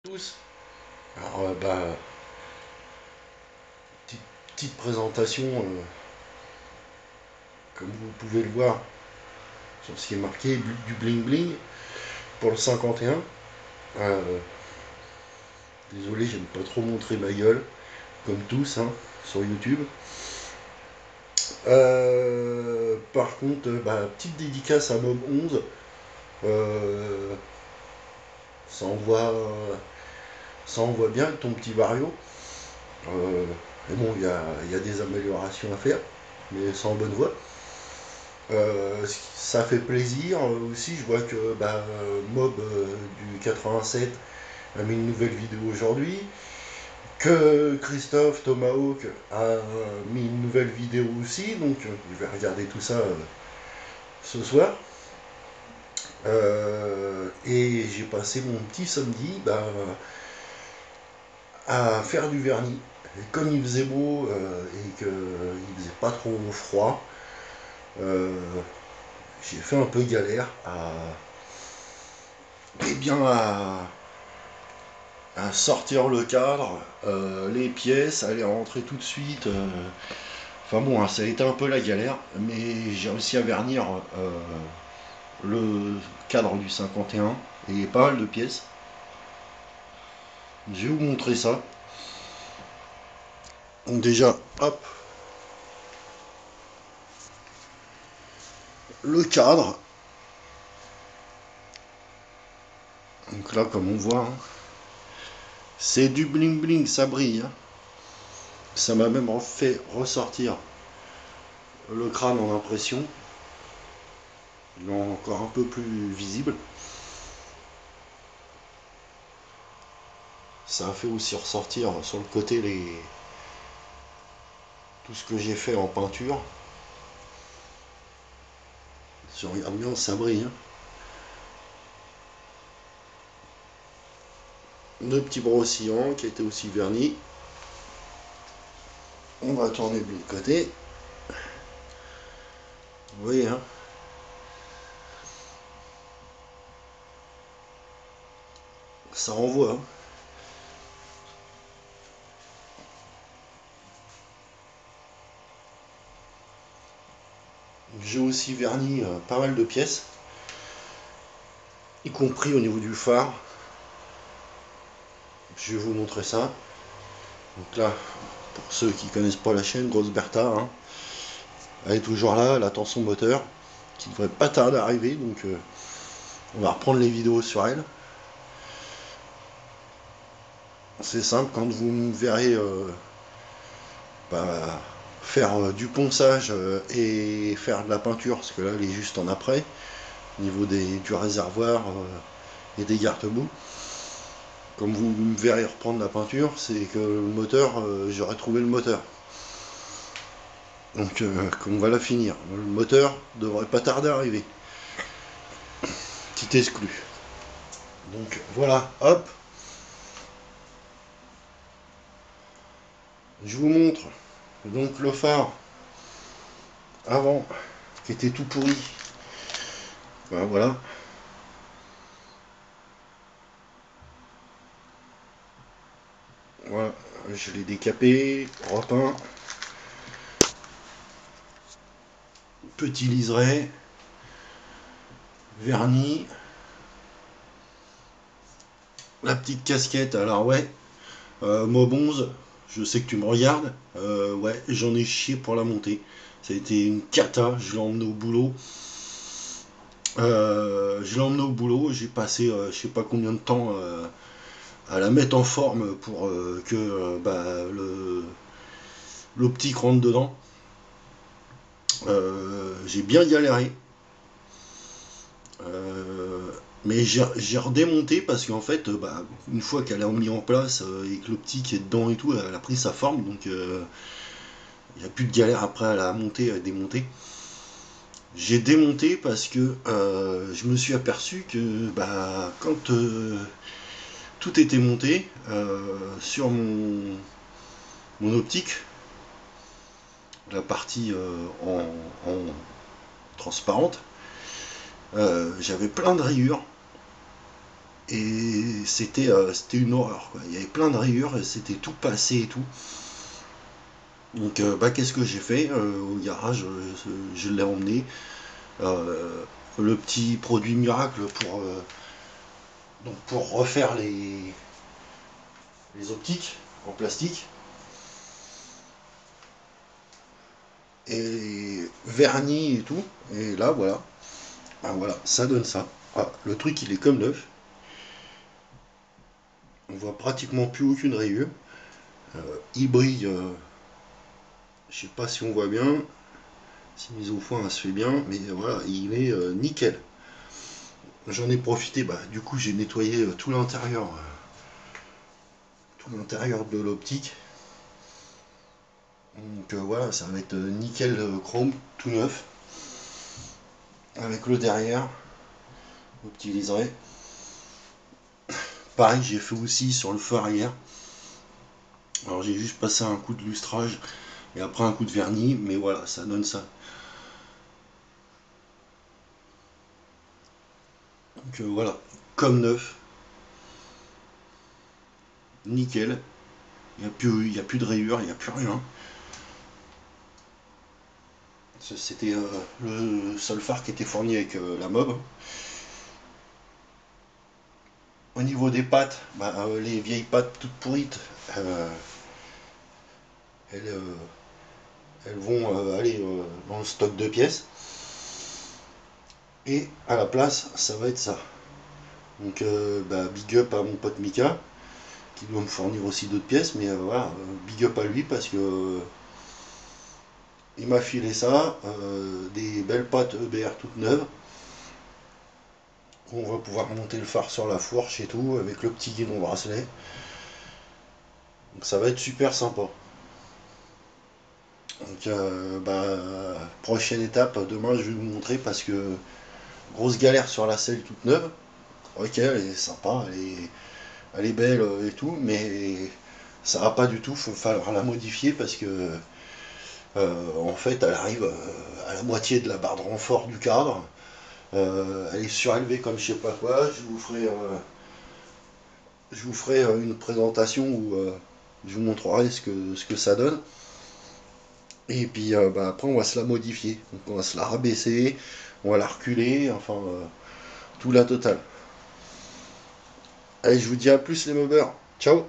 Tous. Alors, petite présentation, comme vous pouvez le voir, sur ce qui est marqué du bling bling pour le 51. Euh, Désolé, j'aime pas trop montrer ma gueule, comme tous, hein, sur YouTube. Par contre, petite dédicace à Mob 11. Euh, ça envoie, ça envoie bien ton petit Vario. Mais bon, il y a des améliorations à faire, mais c'est en bonne voie. Ça fait plaisir aussi, je vois que Mob du 87 a mis une nouvelle vidéo aujourd'hui, que Christophe Tomahawk a mis une nouvelle vidéo aussi, donc je vais regarder tout ça ce soir. Et j'ai passé mon petit samedi à faire du vernis. Et comme il faisait beau et qu'il faisait pas trop froid, euh, j'ai fait un peu galère eh bien, à sortir le cadre, les pièces, à les rentrer tout de suite. Enfin bon, hein, ça a été un peu la galère, mais j'ai réussi à vernir le cadre du 51 et pas mal de pièces. Je vais vous montrer ça. Donc déjà, hop, le cadre. Donc là, comme on voit, hein, c'est du bling bling, ça brille, hein. Ça m'a même fait ressortir le crâne en impression. Il est encore un peu plus visible. Ça a fait aussi ressortir sur le côté tout ce que j'ai fait en peinture. Si on regarde bien, ça brille, hein. Le petit brossillon qui a été aussi verni. On va tourner de l'autre côté. Vous voyez, hein. Ça renvoie, hein. J'ai aussi verni pas mal de pièces, y compris au niveau du phare. Je vais vous montrer ça. Donc là, pour ceux qui connaissent pas la chaîne, Grosse Bertha, hein, elle est toujours là, elle attend son moteur, qui devrait pas tarder à arriver, donc on va reprendre les vidéos sur elle. C'est simple, quand vous me verrez bah, faire du ponçage et faire de la peinture, parce que là elle est juste en après, au niveau du réservoir et des garde-boue. Comme vous me verrez reprendre la peinture, c'est que le moteur, j'aurai trouvé le moteur. Donc on va la finir. Le moteur devrait pas tarder à arriver. Petit exclu. Donc voilà, hop. Je vous montre donc le phare avant qui était tout pourri. Ben, voilà. Voilà. Je l'ai décapé, repeint. Petit liseré. Vernis. La petite casquette, alors ouais. Mob 11, je sais que tu me regardes. Ouais, j'en ai chié pour la monter. Ça a été une cata, je l'ai emmené au boulot. J'ai passé je sais pas combien de temps à la mettre en forme pour que l'optique rentre dedans. J'ai bien galéré. Euh, mais j'ai redémonté parce qu'en fait, une fois qu'elle a mis en place et que l'optique est dedans et tout, elle a pris sa forme. Donc il n'y a plus de galère après à la monter, à la démonter. J'ai démonté parce que je me suis aperçu que quand tout était monté sur mon optique, la partie en transparente, j'avais plein de rayures Et c'était une horreur, quoi. Il y avait plein de rayures, et c'était tout passé et tout. Donc bah, qu'est-ce que j'ai fait au garage, je l'ai emmené. Euh, le petit produit miracle pour refaire les optiques en plastique. Et vernis et tout. Et là, voilà. Ben voilà, ça donne ça. Ah, le truc, il est comme neuf. On voit pratiquement plus aucune rayure. Il brille. Je sais pas si on voit bien. Si mise au point, ça se fait bien. Mais voilà, il est nickel. J'en ai profité. Bah, du coup, j'ai nettoyé tout l'intérieur de l'optique. Donc voilà, ça va être nickel chrome, tout neuf. Avec le derrière, le petit liseré. Pareil, j'ai fait aussi sur le feu arrière. Alors j'ai juste passé un coup de lustrage et après un coup de vernis, mais voilà, ça donne ça. Donc voilà, comme neuf, nickel. Il y a plus de rayures, il n'y a plus rien. C'était le seul phare qui était fourni avec la mob. Au niveau des pattes, bah, les vieilles pattes toutes pourrites, euh, elles, elles vont aller dans le stock de pièces. Et à la place, ça va être ça. Donc bah, big up à mon pote Mika, qui doit me fournir aussi d'autres pièces, mais voilà, big up à lui parce que il m'a filé ça, des belles pattes EBR toutes neuves. On va pouvoir monter le phare sur la fourche et tout, avec le petit guidon bracelet. Donc ça va être super sympa. Donc bah, prochaine étape, demain je vais vous montrer parce que grosse galère sur la selle toute neuve. Ok, elle est sympa, elle est belle et tout, mais ça va pas du tout, il va falloir la modifier parce que en fait elle arrive à la moitié de la barre de renfort du cadre. Elle est surélevée comme je sais pas quoi. Je vous ferai une présentation où je vous montrerai ce que ça donne. Et puis bah, après on va se la modifier. Donc on va se la rabaisser, on va la reculer, enfin tout la totale. Allez, je vous dis à plus les mobbers. Ciao.